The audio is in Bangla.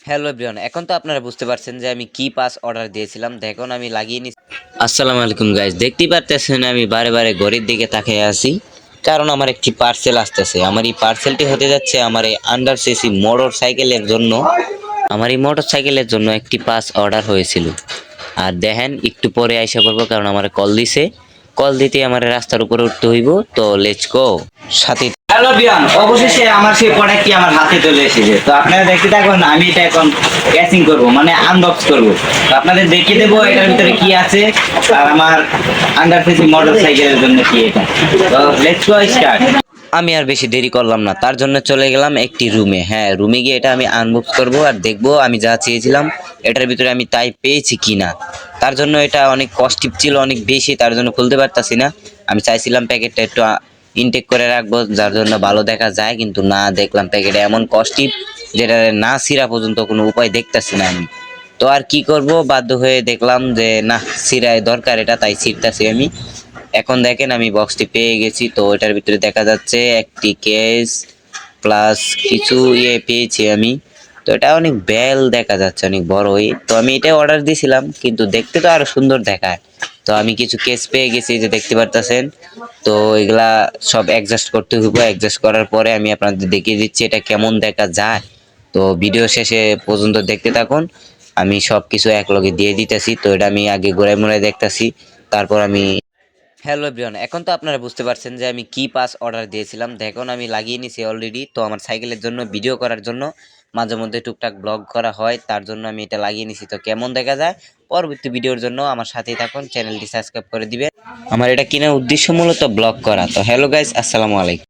হ্যালো এভরিওয়ান, এখন তো আপনারা বুঝতে পারছেন যে আমি কি পাস অর্ডার দিয়েছিলাম। দেখুন আমি লাগিয়ে নিচ্ছি। আসসালামু আলাইকুম গাইস, দেখতেই পারতেছেন আমি বারে বারে ঘড়ির দিকে তাকিয়ে আছি, কারণ আমার একটি পার্সেল আসতেছে। আমার এই পার্সেলটি হতে যাচ্ছে আমার এই আন্ডার সিসি মোটর সাইকেলের জন্য। আমার এই মোটর সাইকেলের জন্য একটি পাস অর্ডার হয়েছিল। আর দেখেন একটু পরে আইসা করবো, কারণ আমার কল দিছে। কল দিতে আমার রাস্তার উপরে উঠতে হইব, তো লেটস গো সাথে। হ্যালো বিয়ান, অবশেষে আমার সেই প্রোডাক্টটি আমার হাতে চলে এসেছে। তো আপনারা দেখতে থাকুন, আমি এটা এখন ক্যাচিং করব, মানে আনবক্স করব। তো আপনাদের দেখিয়ে দেবো এটার ভিতরে কি আছে আর আমার আন্ডার ফেসি মোটরসাইকেলের জন্য কি এটা। তো লেটস গো স্টার্ট। আমি আর বেশি দেরি করলাম না, তার জন্য চলে গেলাম একটি রুমে। হ্যাঁ, রুমে গিয়ে এটা আমি আনবক্স করব আর দেখবো আমি যা চেয়েছিলাম এটার ভিতরে আমি তাই পেয়েছি কিনা। তার জন্য এটা অনেক কস্টিভ ছিল, অনেক বেশি, তার জন্য খুলতে পারতাছি না। আমি চাইছিলাম প্যাকেটটা একটু ইনটেক করে রাখবো, যার জন্য ভালো দেখা যায়, কিন্তু না, দেখলাম প্যাকেটে এমন কস্টিভ যেটা না ছিঁড়া পর্যন্ত কোনো উপায় দেখতাছি না আমি। তো আর কি করব, বাধ্য হয়ে দেখলাম যে না, ছিঁড়াই দরকার এটা, তাই ছিঁড়তাছি আমি। এখন দেখেন আমি বক্সটি পেয়ে গেছি। তো এটার ভিতরে দেখা যাচ্ছে একটি কেস প্লাস কিছু পেয়েছি আমি। তো এটা অনেক বেল দেখা যাচ্ছে, অনেক বড়ই। তো আমি এটা অর্ডার দিয়েছিলাম, কিন্তু দেখতে তো আরো সুন্দর দেখায়। তো আমি কিছু কেস পেয়ে গেছি, যে দেখতে পারতেছেন। তো এগুলা সব অ্যাডজাস্ট করতে হবে। অ্যাডজাস্ট করার পরে আমি আপনাদের দেখিয়ে দিচ্ছি এটা কেমন দেখা যায়। তো ভিডিও শেষে পর্যন্ত দেখতে থাকুন। আমি সব কিছু একলগে দিয়ে দিতেছি। তো এটা আমি আগে ঘুরাই মুড়াই দেখতেছি, তারপর আমি। হ্যালো এভরিওয়ান, এখন তো আপনারা বুঝতে পারছেন যে আমি কি পাস অর্ডার দিয়েছিলাম। দেখুন আমি লাগিয়ে নিছি অলরেডি। তো আমার সাইকেলের জন্য ভিডিও করার জন্য মাঝে মধ্যে টুকটাক ব্লগ করা হয়, তার জন্য আমি এটা লাগিয়ে নিছি। তো কেমন দেখা যায় পরবর্তী ভিডিওর জন্য আমার সাথেই থাকুন, চ্যানেলটি সাবস্ক্রাইব করে দিবেন। আমার এটা কেনার উদ্দেশ্য মূলত ব্লগ করা। তো হ্যালো গাইস, আসসালামু আলাইকুম।